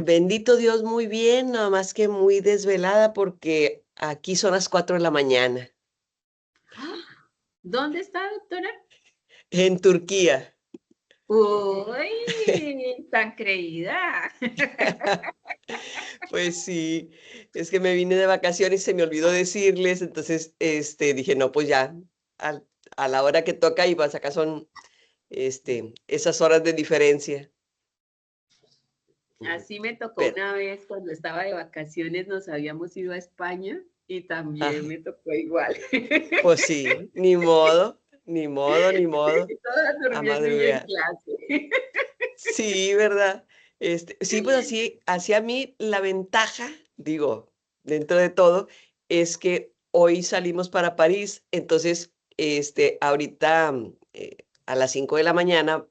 Bendito Dios, muy bien, nada más que muy desvelada porque aquí son las 4 de la mañana, ¡Ah! ¿Dónde está, doctora? en Turquía. Uy, tan creída. Pues sí, es que me vine de vacaciones y se me olvidó decirles, entonces dije, no, pues ya, al- a la hora que toca y vas acá son esas horas de diferencia. Así me tocó Pero, una vez cuando estaba de vacaciones, nos habíamos ido a España y también ajá, me tocó igual. pues sí, ni modo, ni modo, ni modo, Todas a durmiendo y en madrugar. clase. Sí, ¿verdad? Sí, pues así a mí la ventaja, digo, dentro de todo, es que hoy salimos para París, entonces, ahorita a las 5 de la mañana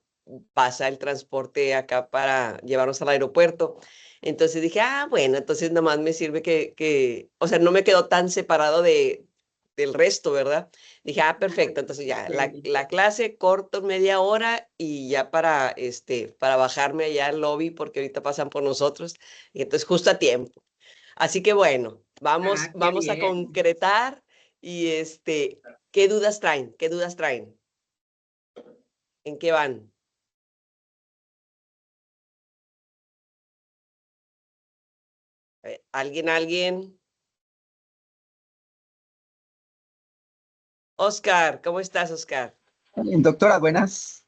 pasa el transporte acá para llevarnos al aeropuerto. Entonces dije, bueno, entonces nada más me sirve o sea, no me quedo tan separado del resto, ¿verdad? Dije, perfecto, Ay, entonces ya, chévere. la clase corto media hora y ya para bajarme allá al lobby, porque ahorita pasan por nosotros, y entonces justo a tiempo. Así que bueno, Ah, qué vamos a bien. concretar y ¿qué dudas traen? ¿Qué dudas traen? ¿En qué van? ¿Alguien? Oscar, ¿cómo estás, Oscar? Doctora, buenas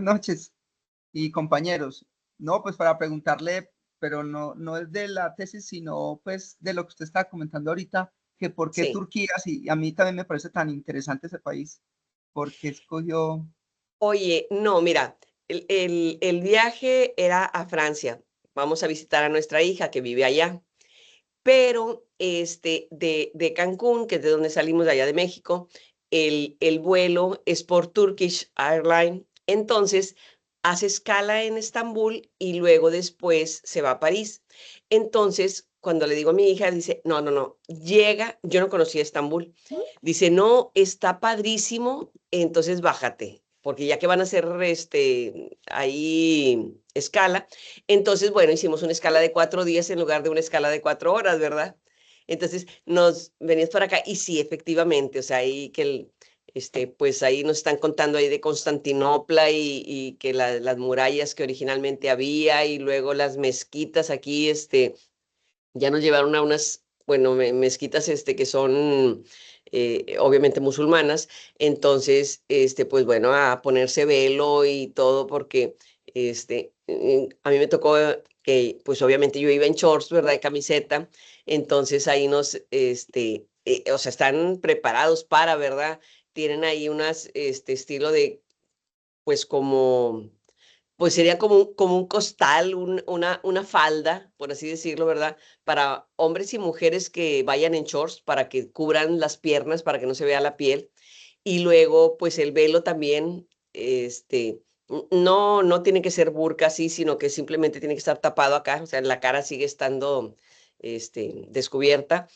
noches y compañeros. No, pues para preguntarle, pero no es de la tesis, sino pues de lo que usted estaba comentando ahorita, que por qué Sí. Turquía, si a mí también me parece tan interesante ese país, porque escogió. Oye, no, mira, el viaje era a Francia. Vamos a visitar a nuestra hija que vive allá. Pero de Cancún, que es de donde salimos de allá de México, el vuelo es por Turkish Airlines. Entonces, hace escala en Estambul y luego después se va a París. Entonces, cuando le digo a mi hija, dice, no, no, no, llega, yo no conocía Estambul. Dice, no, está padrísimo, entonces bájate, porque ya que van a hacer ahí escala, entonces, bueno, hicimos una escala de 4 días en lugar de una escala de 4 horas, ¿verdad? Entonces nos venimos para acá y sí, efectivamente, o sea, ahí pues ahí nos están contando ahí de Constantinopla y que las murallas que originalmente había y luego las mezquitas aquí, ya nos llevaron a unas, bueno, mezquitas, que son obviamente musulmanas, entonces, pues bueno, a ponerse velo y todo porque, a mí me tocó que, pues obviamente yo iba en shorts, ¿verdad? De camiseta, entonces ahí o sea, están preparados para, ¿verdad? Tienen ahí unas, estilo de, pues como pues sería como un costal, una falda, por así decirlo, ¿verdad? Para hombres y mujeres que vayan en shorts, para que cubran las piernas, para que no se vea la piel. Y luego, pues el velo también, no tiene que ser burka así, sino que simplemente tiene que estar tapado acá, o sea, la cara sigue estando, descubierta.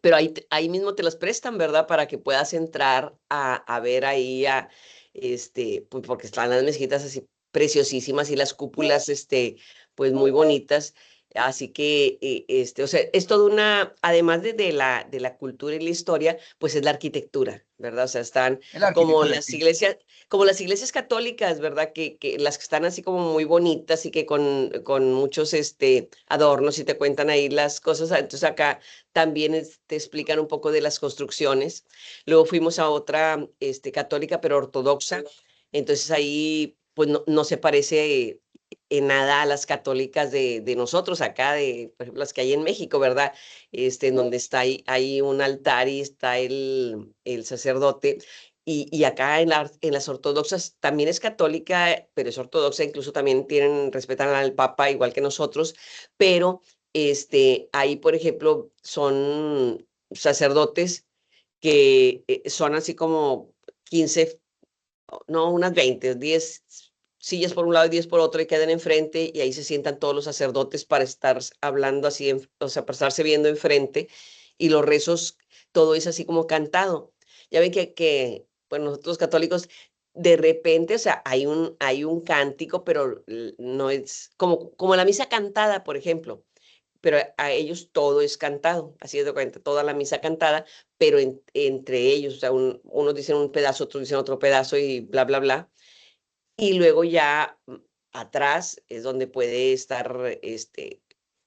Pero ahí mismo te las prestan, ¿verdad? Para que puedas entrar a ver ahí, pues porque están las mezquitas así preciosísimas y las cúpulas, pues muy bonitas. Así que, o sea, es toda además de la cultura y la historia, pues es la arquitectura, ¿verdad? O sea, están La como arquitectura, las sí. iglesias, como las iglesias católicas, ¿verdad? Que las que están así como muy bonitas y que con muchos, adornos y te cuentan ahí las cosas. Entonces acá también te explican un poco de las construcciones. Luego fuimos a otra católica, pero ortodoxa. Entonces ahí pues no se parece en nada a las católicas de nosotros acá, por ejemplo, las que hay en México, ¿verdad? En donde está ahí un altar y está el sacerdote. Y acá en las ortodoxas también es católica, pero es ortodoxa, incluso también respetan al Papa igual que nosotros, pero ahí, por ejemplo, son sacerdotes que son así como 15, no, unas 20, 10 sillas por un lado y 10 por otro y quedan enfrente y ahí se sientan todos los sacerdotes para estar hablando así, o sea, para estarse viendo enfrente y los rezos, todo es así como cantado. Ya ven bueno, nosotros católicos de repente, o sea, hay un cántico, pero no es como la misa cantada, por ejemplo, pero a ellos todo es cantado, así es de cuenta, toda la misa cantada, pero entre ellos, o sea, unos dicen un pedazo, otros dicen otro pedazo y bla, bla, bla. Y luego ya atrás es donde puede estar,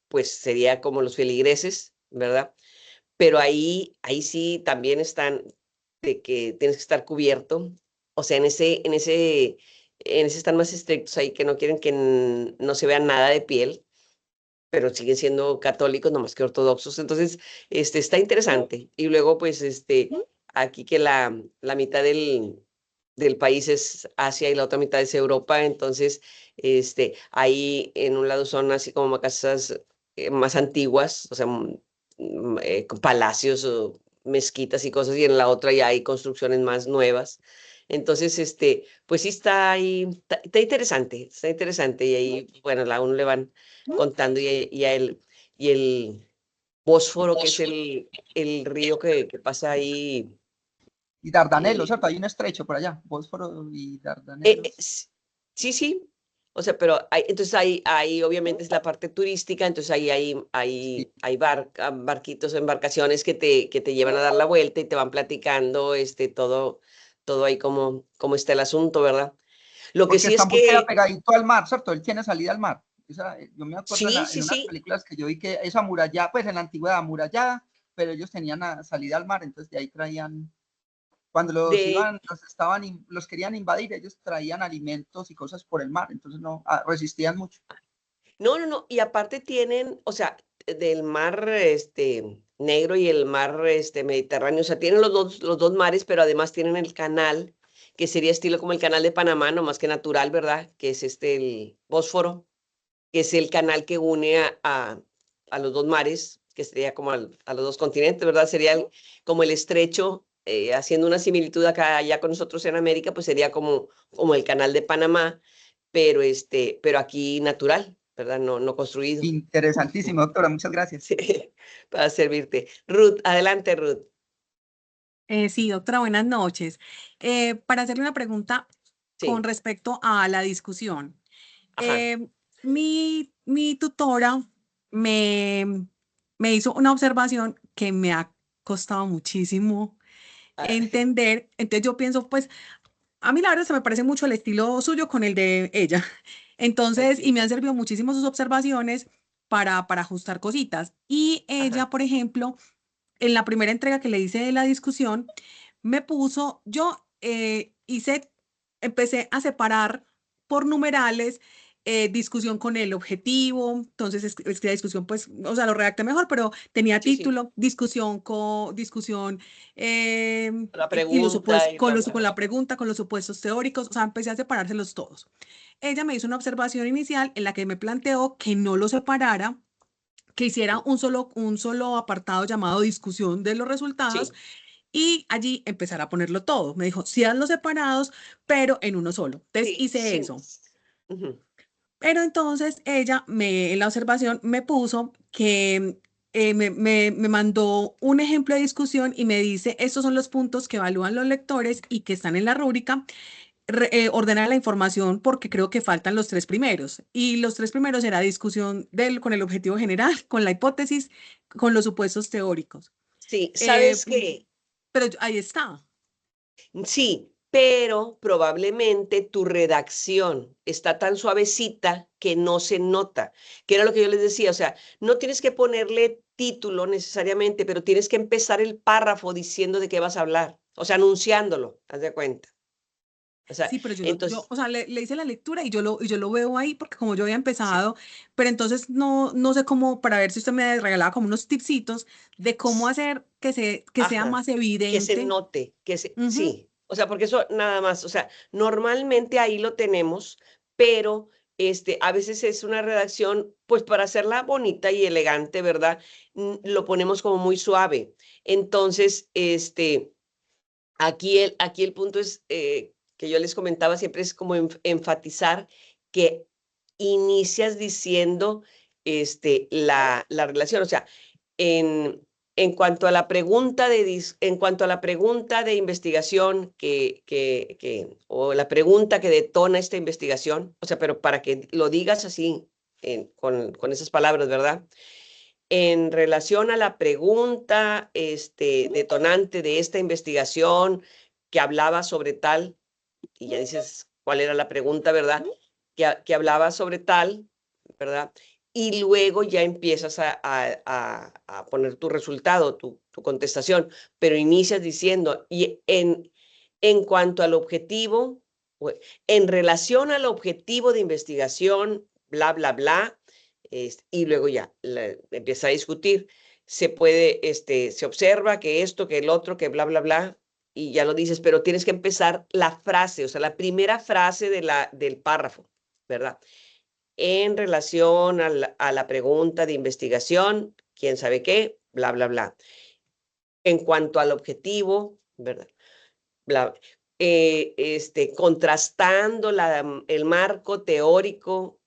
pues sería como los feligreses, ¿verdad? Pero ahí sí también están de que tienes que estar cubierto. O sea, en ese están más estrictos ahí que no quieren que no se vea nada de piel, pero siguen siendo católicos, no más que ortodoxos. Entonces, está interesante. Y luego, pues, aquí que la mitad del país es Asia y la otra mitad es Europa, entonces, ahí en un lado son así como casas más antiguas, o sea, con palacios o mezquitas y cosas, y en la otra ya hay construcciones más nuevas. Entonces, pues sí está ahí, está interesante, y ahí, bueno, a uno le van contando y el Bósforo, que es el río que pasa ahí. Y Dardanelos, eh, ¿cierto? Hay un estrecho por allá, Bósforo y eh, eh, Dardanelos. s- sí, sí, o sea, pero entonces ahí obviamente es la parte turística, entonces ahí Sí, hay barquitos, embarcaciones que te llevan a dar la vuelta y te van platicando todo ahí como está el asunto, ¿verdad? Lo que porque sí es Estambul queda que, pegadito al mar, ¿cierto? Él tiene salida al mar. Yo me acuerdo sí, en sí, unas sí, películas que yo vi que esa muralla, pues en la antigüedad amurallada, pero ellos tenían salida al mar, entonces de ahí traían, cuando de, los querían invadir, ellos traían alimentos y cosas por el mar, entonces no, resistían mucho. no, no, no, y aparte tienen, o sea, del mar Negro y el mar Mediterráneo, o sea, tienen los dos mares, pero además tienen el canal, que sería estilo como el canal de Panamá, no más que natural, ¿verdad? Que es el Bósforo, que es el canal que une a los dos mares, que sería como a los dos continentes, ¿verdad? Sería como el estrecho, haciendo una similitud acá, allá con nosotros en América, pues sería como el canal de Panamá, pero aquí natural, ¿verdad? No construido. Interesantísimo, doctora, muchas gracias. Sí, para servirte. Ruth, adelante, Ruth. Sí, doctora, buenas noches. Para hacerle una pregunta con Sí, respecto a la discusión. ajá. Mi tutora me, me hizo una observación que me ha costado muchísimo Ah, entender. Entonces yo pienso, pues, a mí la verdad se me parece mucho el estilo suyo con el de ella. Entonces, y ok, me han servido muchísimo sus observaciones para ajustar cositas. Y ajá. ella, por ejemplo, en la primera entrega que le hice de la discusión, me puso, empecé a separar por numerales, discusión con el objetivo, entonces escribía discusión, pues, o sea, lo redacté mejor, pero tenía Sí, sí. título, discusión La y los pregunta supuestos, y bla, bla, con la bla. pregunta, con los supuestos teóricos, o sea, empecé a separárselos todos. Ella me hizo una observación inicial en la que me planteó que no lo separara, que hiciera un solo apartado llamado discusión de los resultados Sí, y allí empezar a ponerlo todo. Me dijo, sí, hazlos separados, pero en uno solo. Entonces sí, hice sí. eso. Ujú. Pero entonces ella en la observación me puso que me mandó un ejemplo de discusión y me dice, estos son los puntos que evalúan los lectores y que están en la rúbrica. Ordena la información porque creo que faltan los tres primeros. Y los tres primeros era discusión con el objetivo general, con la hipótesis, con los supuestos teóricos. Sí, Eh, ¿sabes qué? pero ahí está. Sí, pero probablemente tu redacción está tan suavecita que no se nota, que era lo que yo les decía, o sea, no tienes que ponerle título necesariamente, pero tienes que empezar el párrafo diciendo de qué vas a hablar, o sea, anunciándolo, haz de cuenta. O sea, Sí, pero entonces, o sea, le hice la lectura y yo lo veo ahí porque como yo había sí, empezado, pero entonces no sé cómo, para ver si usted me regalaba como unos tipsitos de cómo hacer que sea ajá, más que se evidente. note, Ujú. sí, o sea, porque eso nada más, o sea, normalmente ahí lo tenemos, pero a veces es una redacción, pues para hacerla bonita y elegante, ¿verdad? Lo ponemos como muy suave. Entonces, aquí el punto es, que yo les comentaba siempre es como enfatizar que inicias diciendo, la relación, o sea, en cuanto a la pregunta de investigación o la pregunta que detona esta investigación, o sea, pero para que lo digas así, con esas palabras, ¿verdad? En relación a la pregunta detonante de esta investigación que hablaba sobre tal, y ya dices cuál era la pregunta, ¿verdad? Que hablaba sobre tal, ¿verdad? Y luego ya empiezas a poner tu resultado, tu contestación, pero inicias diciendo, y en cuanto al objetivo, en relación al objetivo de investigación, bla, bla, bla, y luego ya empieza a discutir. Se observa que esto, que el otro, que bla, bla, bla, y ya lo dices, pero tienes que empezar la frase, o sea, la primera frase del párrafo, ¿verdad? En relación a la pregunta de investigación, quién sabe qué, bla, bla, bla. En cuanto al objetivo, ¿verdad? Bla, contrastando el marco teórico,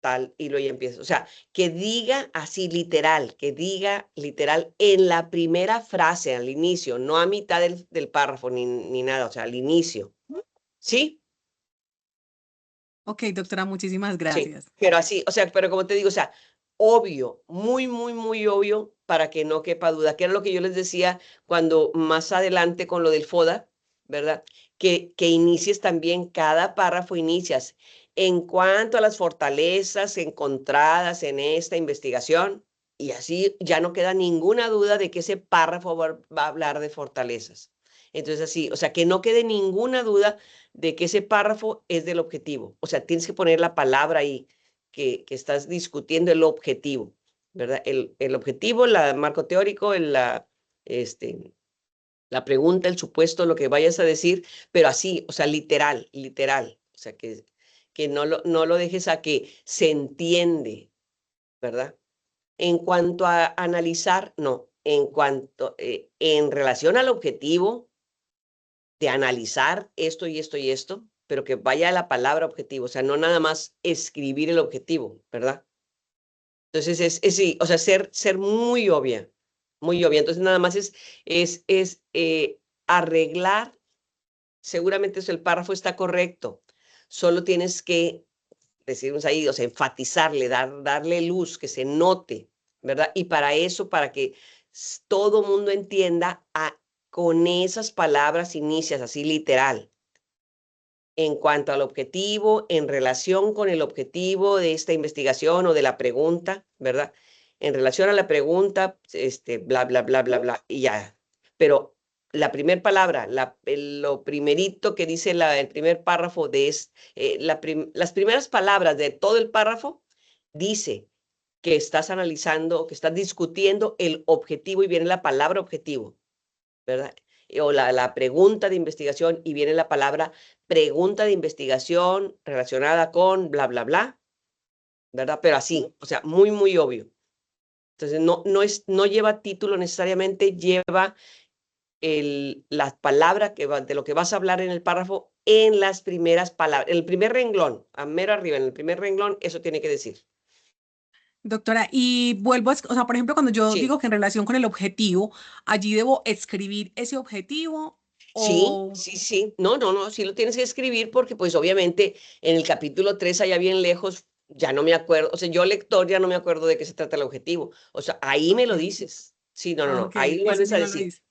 tal, y luego ya empieza. O sea, que diga así literal, que diga literal en la primera frase, al inicio, no a mitad del párrafo ni nada, o sea, al inicio. ¿Sí? Ok, doctora, muchísimas Sí, gracias. pero así, o sea, pero como te digo, o sea, obvio, muy, muy, muy obvio para que no quepa duda, que era lo que yo les decía cuando más adelante con lo del FODA, ¿verdad? Que inicies también cada párrafo, inicias en cuanto a las fortalezas encontradas en esta investigación, y así ya no queda ninguna duda de que ese párrafo va a hablar de fortalezas. Entonces, así, o sea, que no quede ninguna duda de que ese párrafo es del objetivo. O sea, tienes que poner la palabra ahí que estás discutiendo el objetivo, ¿verdad? El objetivo, el marco teórico, la pregunta, el supuesto, lo que vayas a decir, pero así, o sea, literal, literal. O sea, que no lo dejes a que se entiende, ¿verdad? En cuanto a analizar, no. En relación al objetivo, de analizar esto y esto y esto, pero que vaya a la palabra objetivo, o sea, no nada más escribir el objetivo, ¿verdad? Entonces sí, o sea, ser muy obvia, muy obvia. Entonces nada más es arreglar, seguramente el párrafo está correcto, solo tienes que, decimos ahí, o sea, enfatizarle, darle luz, que se note, ¿verdad? Y para eso, para que todo mundo entienda, con esas palabras inicias, así literal, en cuanto al objetivo, en relación con el objetivo de esta investigación o de la pregunta, ¿verdad? En relación a la pregunta, bla, bla, bla, bla, bla, y ya. Pero la primera palabra, lo primerito que dice el primer párrafo las primeras palabras de todo el párrafo dice que estás analizando, que estás discutiendo el objetivo y viene la palabra objetivo, ¿verdad? O la pregunta de investigación y viene la palabra pregunta de investigación relacionada con bla, bla, bla, ¿verdad? Pero así, o sea, muy, muy obvio. Entonces, no lleva título necesariamente, lleva la palabra de lo que vas a hablar en el párrafo en las primeras palabras, en el primer renglón, a mero arriba, en el primer renglón, eso tiene que decir. Doctora, y vuelvo o sea, por ejemplo, cuando yo Sí, digo que en relación con el objetivo, allí debo escribir ese objetivo sí, o... sí, sí. No, sí lo tienes que escribir porque pues obviamente en el capítulo 3 allá bien lejos, ya no me acuerdo, o sea, yo lector ya no me acuerdo de qué se trata el objetivo. O sea, ahí me Ok, lo dices. Sí, no, ok, ahí lo eso vuelves sí a no lo decir. dice.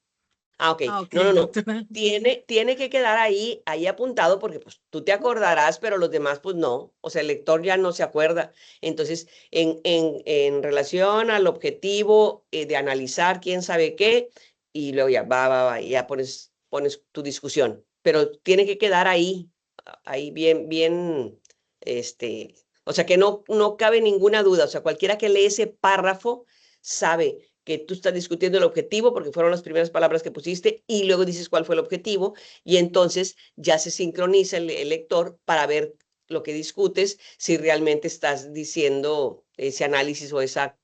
Ah, ok. Ok, No. doctora. Tiene que quedar ahí apuntado porque pues tú te acordarás, pero los demás pues no. O sea, el lector ya no se acuerda. Entonces, en relación al objetivo de analizar quién sabe qué, y luego ya va, y ya pones tu discusión. Pero tiene que quedar ahí bien, bien, o sea, que no cabe ninguna duda. O sea, cualquiera que lee ese párrafo sabe que tú estás discutiendo el objetivo porque fueron las primeras palabras que pusiste y luego dices cuál fue el objetivo y entonces ya se sincroniza el lector para ver lo que discutes, si realmente estás diciendo ese análisis o esa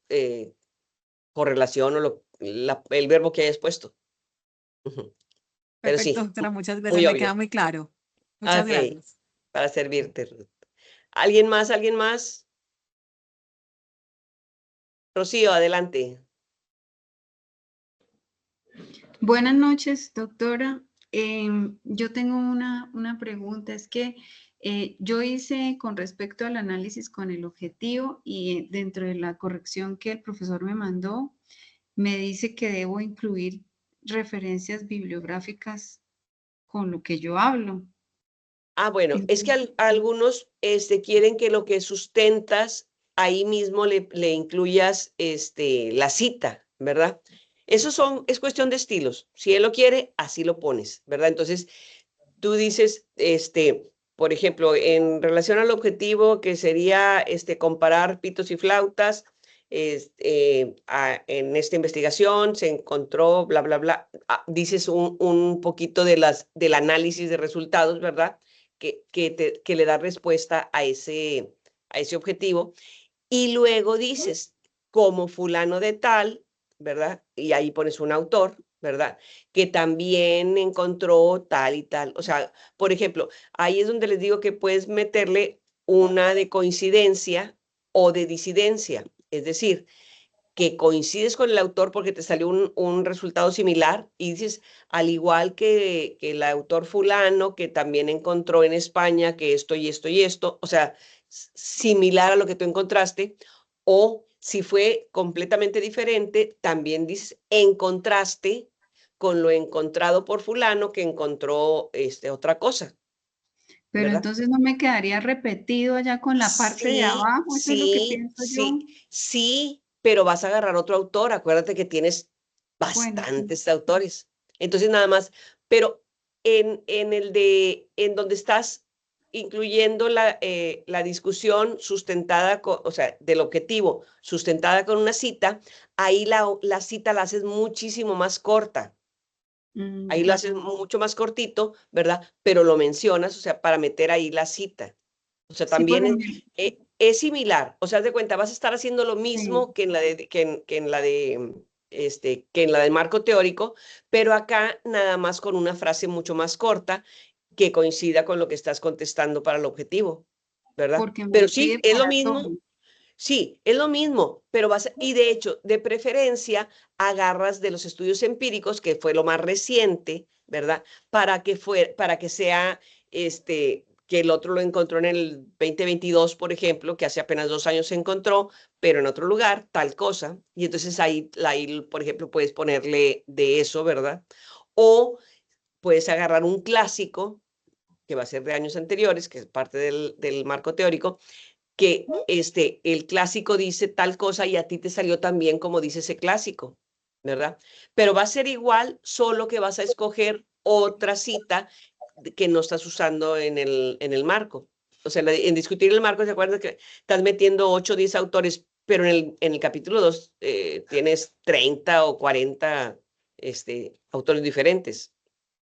correlación o el verbo que hayas puesto. Ujú. Pero Perfecto, sí, doctora, muchas gracias, muy me obvio. queda muy claro. Muchas Ok, gracias. para servirte, Ruth. ¿Alguien más? ¿Alguien más? Rocío, adelante. Buenas noches, doctora. Yo tengo una pregunta. Es que yo hice con respecto al análisis con el objetivo y dentro de la corrección que el profesor me mandó, me dice que debo incluir referencias bibliográficas con lo que yo hablo. Ah, bueno, es que algunos quieren que lo que sustentas ahí mismo le incluyas la cita, ¿verdad? Es cuestión de estilos. Si él lo quiere, así lo pones, ¿verdad? Entonces, tú dices, por ejemplo, en relación al objetivo que sería comparar pitos y flautas, en esta investigación se encontró, bla, bla, bla, dices un poquito del análisis de resultados, ¿verdad? Que le da respuesta a ese objetivo. Y luego dices, como fulano de tal, ¿verdad? Y ahí pones un autor, ¿verdad? Que también encontró tal y tal. O sea, por ejemplo, ahí es donde les digo que puedes meterle una de coincidencia o de disidencia. Es decir, que coincides con el autor porque te salió un resultado similar y dices, al igual que el autor fulano, que también encontró en España que esto y esto y esto, o sea, similar a lo que tú encontraste, o si fue completamente diferente, también dices, en contraste con lo encontrado por fulano que encontró otra cosa, Pero ¿verdad? entonces no me quedaría repetido allá con la parte de Sí, abajo, eso es lo que sí, pienso yo. sí, sí, pero vas a agarrar otro autor. Acuérdate que tienes Bueno, sí. bastantes autores. Entonces, nada más, pero en donde estás incluyendo la discusión sustentada, o sea, del objetivo, sustentada con una cita, ahí la cita la haces muchísimo más corta. Ahí lo Ya. haces mucho más cortito, ¿verdad? Pero lo mencionas, o sea, para meter ahí la cita. O sea, Sí, porque también es similar. O sea, haz de cuenta, vas a estar haciendo lo sí. mismo que en la que en la del marco teórico, pero acá nada más con una frase mucho más corta que coincida con lo que estás contestando para el objetivo, ¿verdad? Porque me Pero lo sí, pide es lo para todo. mismo. Sí, es lo mismo, pero y de hecho, de preferencia, agarras de los estudios empíricos, que fue lo más reciente, ¿verdad? Para que sea, que el otro lo encontró en el 2022, por ejemplo, que hace apenas 2 años se encontró, pero en otro lugar, tal cosa. Y entonces ahí, por ejemplo, puedes ponerle de eso, ¿verdad? O puedes agarrar un clásico, que va a ser de años anteriores, que es parte del marco teórico, que el clásico dice tal cosa y a ti te salió también como dice ese clásico, ¿verdad? Pero va a ser igual, solo que vas a escoger otra cita que no estás usando en el marco. O sea, en discutir el marco, ¿se acuerdan que estás metiendo 8 o 10 autores, pero en el capítulo 2 tienes 30 o 40 autores diferentes?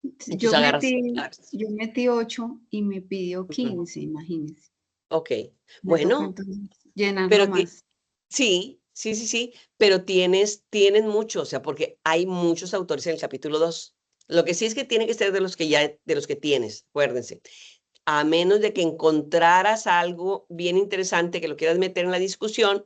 Entonces Yo agarras. metí, yo metí 8 y me pidió Ujú. 15, imagínense. Ok, Me tocó bueno, entonces llenarlo pero más. sí, sí, sí, sí, pero tienen mucho, o sea, porque hay muchos autores en el capítulo 2. Lo que sí es que tiene que ser de los que tienes, acuérdense. A menos de que encontraras algo bien interesante que lo quieras meter en la discusión,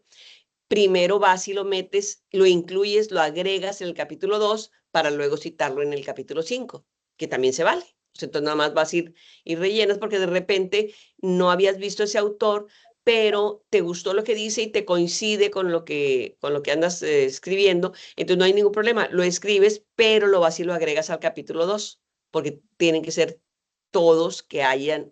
primero vas y lo metes, lo incluyes, lo agregas en el capítulo 2 para luego citarlo en el capítulo 5, que también se vale. Entonces nada más vas a ir rellenas porque de repente no habías visto ese autor, pero te gustó lo que dice y te coincide con lo que andas escribiendo, entonces no hay ningún problema. Lo escribes, pero lo vas y lo agregas al capítulo 2, porque tienen que ser todos que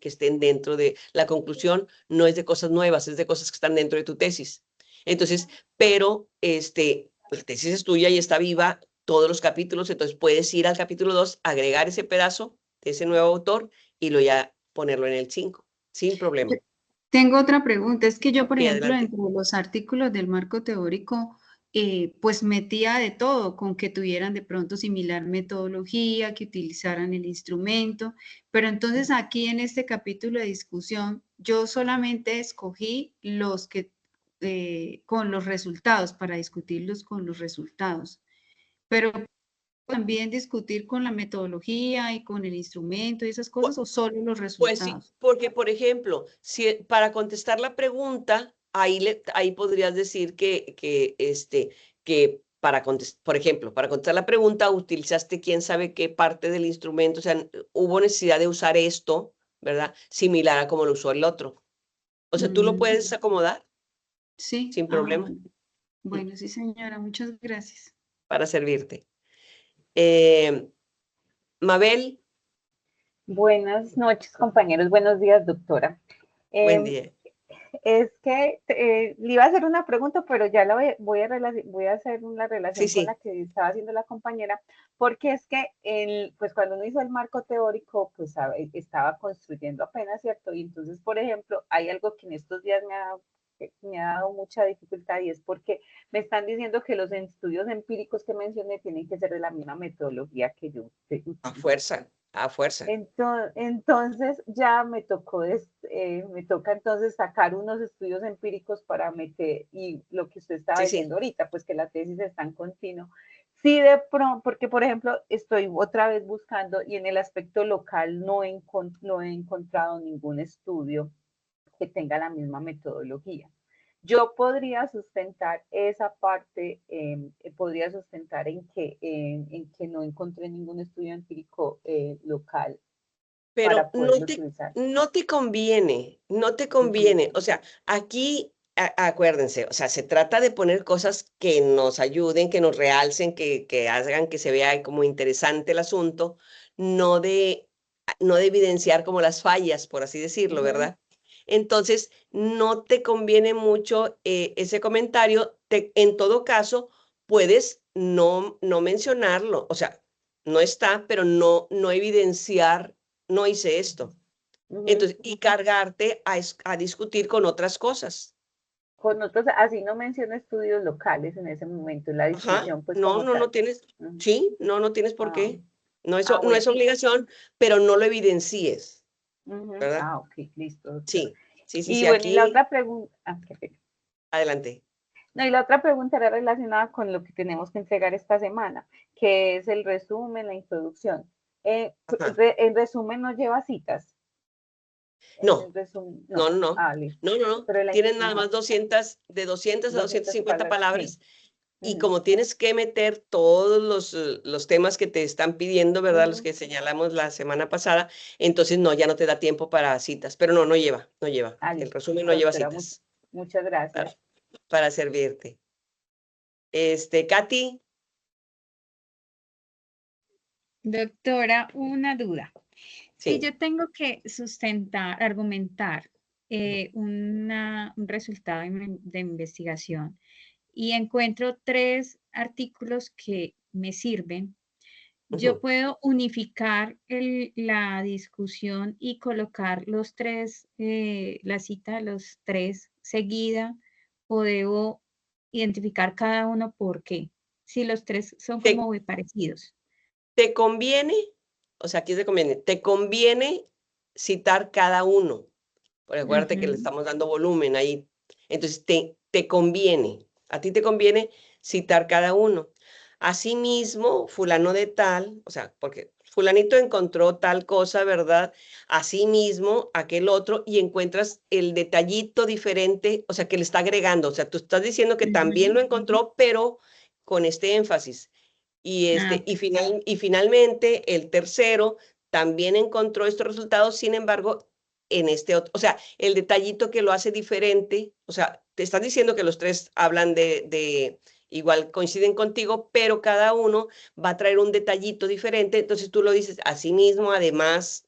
estén dentro de la conclusión, no es de cosas nuevas, es de cosas que están dentro de tu tesis. Entonces, pero la tesis es tuya y está viva todos los capítulos, entonces puedes ir al capítulo 2, agregar ese pedazo de ese nuevo autor y lo ya ponerlo en el 5, sin problema. Tengo otra pregunta. Es que yo, por Sí, ejemplo, adelante. entre los artículos del marco teórico, pues metía de todo, con que tuvieran de pronto similar metodología, que utilizaran el instrumento, pero entonces aquí en este capítulo de discusión, yo solamente escogí los que con los resultados, para discutirlos con los resultados, pero también discutir con la metodología y con el instrumento y esas cosas, o solo los Pues sí, resultados. porque por ejemplo, si para contestar la pregunta, ahí podrías decir que por ejemplo, para contestar la pregunta, utilizaste quién sabe qué parte del instrumento, o sea, hubo necesidad de usar esto, ¿verdad? Similar a como lo usó el otro. O sea, tú lo puedes acomodar Sí, sin problema bueno, sí, señora, muchas gracias. para servirte. Mabel, Buenas noches, compañeros. Buenos días, doctora. buen día. Es que le iba a hacer una pregunta, pero ya la voy a hacer una relación Sí, con sí. la que estaba haciendo la compañera, porque es que pues cuando uno hizo el marco teórico, pues estaba construyendo apenas, ¿cierto? Y entonces, por ejemplo, hay algo que en estos días me ha dado mucha dificultad y es porque me están diciendo que los estudios empíricos que mencioné tienen que ser de la misma metodología que yo utilizo. A fuerza, a fuerza. Entonces ya me toca entonces sacar unos estudios empíricos para meter, y lo que usted estaba diciendo ahorita, pues que la tesis está en continuo. Sí, de pronto, porque por ejemplo estoy otra vez buscando y en el aspecto local no he encontrado ningún estudio que tenga la misma metodología. Yo podría sustentar esa parte, podría sustentar en que no encontré ningún estudio empírico local Pero para poderlo utilizar. no te conviene, no te conviene. O sea, aquí, acuérdense, o sea, se trata de poner cosas que nos ayuden, que nos realcen, que hagan que se vea como interesante el asunto, no de evidenciar como las fallas, por así decirlo, ¿verdad? Entonces, no te conviene mucho ese comentario. En todo caso, puedes no mencionarlo. O sea, no está, pero no evidenciar, no hice esto. Entonces, y cargarte a discutir con otras cosas. Con otros, así no menciono estudios locales en ese momento, la discusión, pues no, como no, tal. no tienes, sí, no tienes por qué. No es, bueno. no es obligación, pero no lo evidencies, ¿verdad? Ok, listo, doctora. Sí, sí, Y sí, bueno, y la aquí, otra pregunta, adelante. No, y la otra pregunta era relacionada con lo que tenemos que entregar esta semana, que es el resumen, la introducción. En resumen, ¿no lleva citas? No, Resumen, no, no, listo. no, no, Pero tienen nada más 200, de 200 a 250 palabras. Y como tienes que meter todos los temas que te están pidiendo, ¿verdad? Los que señalamos la semana pasada, entonces no, ya no te da tiempo para citas. Pero no lleva. El resumen no lleva doctora, citas. Muchas gracias. Para servirte. Katy. Doctora, una duda. Sí. Si yo tengo que argumentar un resultado de investigación y encuentro 3 artículos que me sirven, yo puedo unificar la discusión y colocar los 3, la cita de los 3 seguida, o debo identificar cada uno por qué, si los 3 son como muy parecidos. ¿Te conviene? O sea, aquí te conviene citar cada uno. Porque acuérdate que le estamos dando volumen ahí. Entonces, te conviene. A ti te conviene citar cada uno. Asimismo, fulano de tal, o sea, porque fulanito encontró tal cosa, ¿verdad? Asimismo, aquel otro, y encuentras el detallito diferente, o sea, que le está agregando. O sea, tú estás diciendo que también lo encontró, pero con este énfasis. Y finalmente, el tercero también encontró estos resultados, sin embargo, en este otro, o sea, el detallito que lo hace diferente, o sea, te están diciendo que los 3 hablan igual coinciden contigo, pero cada uno va a traer un detallito diferente, entonces tú lo dices, asimismo, además,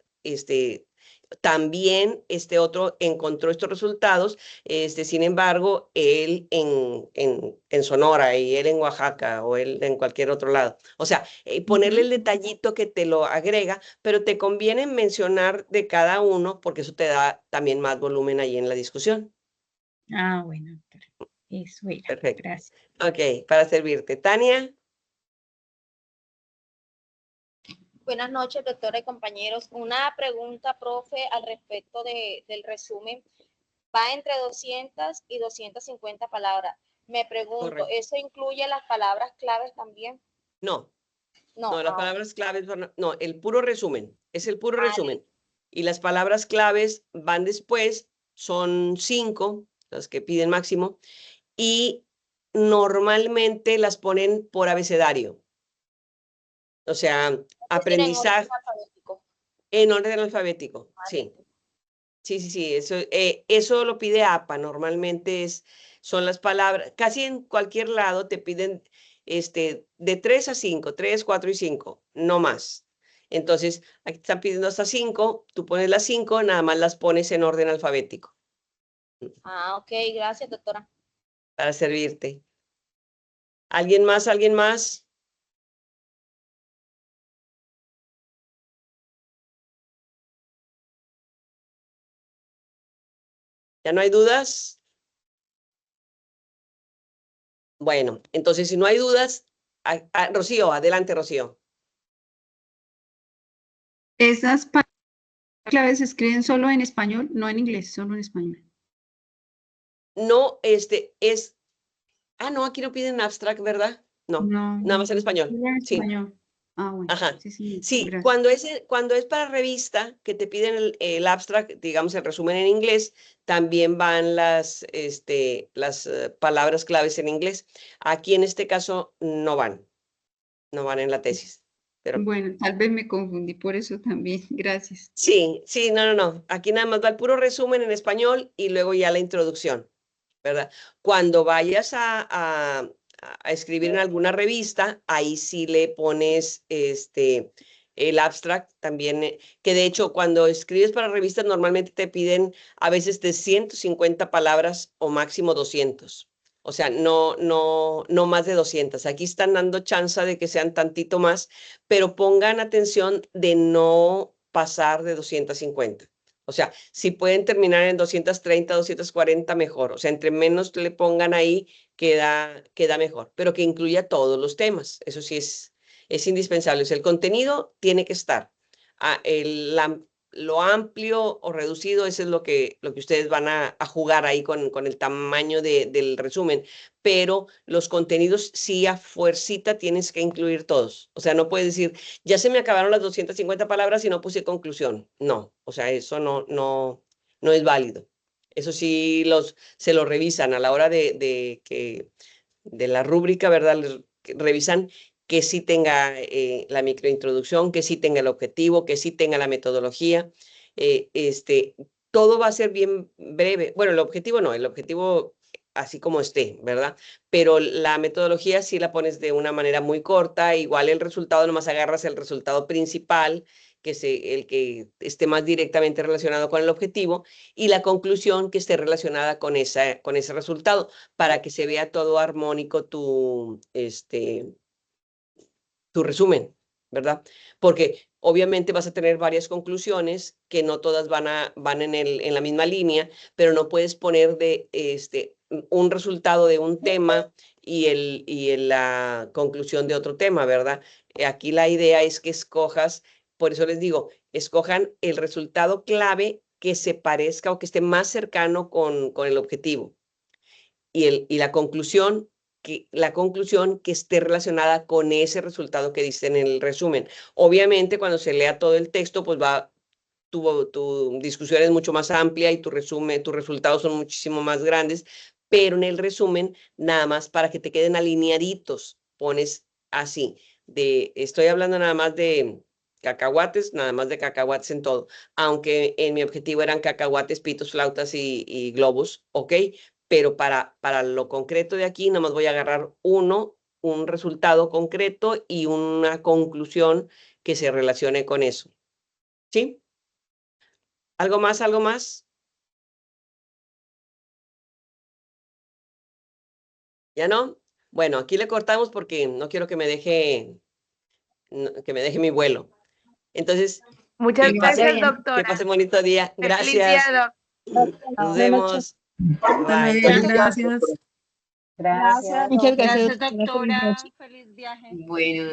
también este otro encontró estos resultados, sin embargo, él en Sonora y él en Oaxaca o él en cualquier otro lado. O sea, ponerle el detallito que te lo agrega, pero te conviene mencionar de cada uno porque eso te da también más volumen ahí en la discusión. Bueno, doctora. Eso era. Perfecto. Gracias. Ok, para servirte. Tania. Buenas noches, doctora y compañeros. Una pregunta, profe, al respecto del resumen. Va entre 200 y 250 palabras. Me pregunto, Correcto. ¿eso incluye las palabras claves también? No, las palabras claves, no, el puro resumen, es el puro resumen. Y las palabras claves van después, son 5, las que piden máximo, y normalmente las ponen por abecedario. O sea, aprendizaje en orden alfabético, sí. Sí, eso lo pide APA, normalmente son las palabras, casi en cualquier lado te piden de 3 a 5, 3, 4 y 5, no más. Entonces, aquí te están pidiendo hasta 5, tú pones las 5, nada más las pones en orden alfabético. Ah, ok, gracias, doctora. Para servirte. ¿Alguien más? ¿Alguien más? ¿Ya no hay dudas? Bueno, entonces si no hay dudas, Rocío, adelante, Rocío. Esas palabras claves se escriben solo en español, no en inglés, solo en español. No, no, aquí no piden abstract, ¿verdad? No, nada más en español. En español. Sí. Ah, bueno. Ajá. Sí, gracias. Cuando es para revista, que te piden el abstract, digamos el resumen en inglés, también van las palabras claves en inglés. Aquí en este caso no van en la tesis. Pero bueno, tal vez me confundí por eso también. Gracias. sí, no. Aquí nada más va el puro resumen en español y luego ya la introducción, ¿verdad? Cuando vayas a escribir en alguna revista, ahí sí le pones el abstract también, que de hecho cuando escribes para revistas normalmente te piden a veces de 150 palabras o máximo 200. O sea, no más de 200. Aquí están dando chance de que sean tantito más, pero pongan atención de no pasar de 250. O sea, si pueden terminar en 230, 240, mejor. O sea, entre menos le pongan ahí, queda mejor. Pero que incluya todos los temas. Eso sí es indispensable. O sea, el contenido tiene que estar. Lo amplio o reducido, eso es lo que ustedes van a jugar ahí con el tamaño del resumen. Pero los contenidos sí a fuercita tienes que incluir todos. O sea, no puedes decir, ya se me acabaron las 250 palabras y no puse conclusión. No, o sea, eso no es válido. Eso sí se lo revisan a la hora de la rúbrica, ¿verdad? Revisan que sí tenga la microintroducción, que sí tenga el objetivo, que sí tenga la metodología. Todo va a ser bien breve. Bueno, el objetivo no, el objetivo así como esté, ¿verdad? Pero la metodología sí la pones de una manera muy corta, igual el resultado, nomás agarras el resultado principal, que es el que esté más directamente relacionado con el objetivo, y la conclusión que esté relacionada con ese resultado, para que se vea todo armónico tu resumen, ¿verdad? Porque obviamente vas a tener varias conclusiones que no todas van en la misma línea, pero no puedes poner un resultado de un tema y la conclusión de otro tema, ¿verdad? Aquí la idea es que escojas, por eso les digo, escojan el resultado clave que se parezca o que esté más cercano con el objetivo. Y la conclusión que esté relacionada con ese resultado que dice en el resumen. Obviamente, cuando se lea todo el texto, pues tu discusión es mucho más amplia y tus resultados son muchísimo más grandes, pero en el resumen, nada más para que te queden alineaditos, pones así, estoy hablando nada más de cacahuates, nada más de cacahuates en todo, aunque en mi objetivo eran cacahuates, pitos, flautas y globos, ¿ok? Pero para lo concreto de aquí, nada más voy a agarrar un resultado concreto y una conclusión que se relacione con eso. ¿Sí? ¿Algo más? ¿Algo más? ¿Ya no? Bueno, aquí le cortamos porque no quiero que me deje mi vuelo. Entonces, Muchas gracias, doctora. que pase bonito día. Gracias. Nos vemos. Bye. Gracias. Gracias. Muchas gracias, Gracias, doctora. Feliz viaje. Bueno.